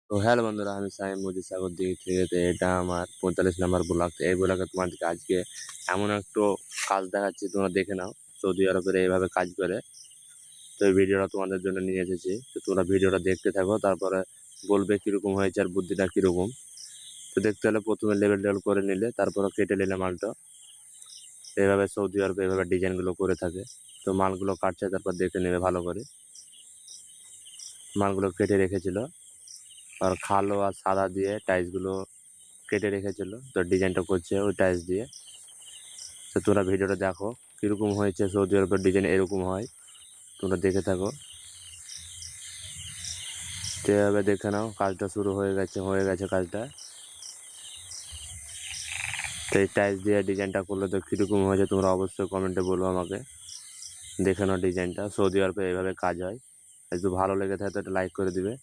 তো হ্যালো বন্ধুরা, আমি সাইম মুজিব সাগর দিক থেকে। তো এটা আমার 45 নাম্বার ব্লগ। তো এই ব্লগে তোমাদেরকে আজকে এমন একটু কাজ দেখাচ্ছি, তোমরা দেখে নাও। সৌদি আরবের এইভাবে কাজ করে। তো এই ভিডিওটা তোমাদের জন্য নিয়ে এসেছি। তো তোমরা ভিডিওটা দেখতে থাকো, তারপরে বলবে কিরকম হয়েছে আর বুদ্ধিটা কিরকম। তো দেখতে হলে প্রথমে লেভেল করে নিলে, তারপরে কেটে নিলে মালটা। এইভাবে সৌদি আরবে এইভাবে ডিজাইনগুলো করে থাকে। তো মালগুলো কাটছে, তারপর দেখে নেবে ভালো করে। মালগুলো কেটে রেখেছিল, আর কালো আর সাদা দিয়ে টাইলসগুলো কেটে রেখেছিল। তো ডিজাইনটা করছে ওই টাইলস দিয়ে। তো তোমরা ভিডিওটা দেখো কিরকম হয়েছে। সৌদি আরবের ডিজাইন এরকম হয়, তোমরা দেখে থাকো। তো এভাবে দেখে নাও, কাজটা শুরু হয়ে গেছে কাজটা। তো এই টাইলস দিয়ে ডিজাইনটা করলে তো কীরকম হয়েছে তোমরা অবশ্যই কমেন্টে বলো আমাকে। দেখে নাও ডিজাইনটা। সৌদি আরবে এইভাবে কাজ হয়। যদি ভালো লেগে থাকে তো একটা লাইক করে দিবে।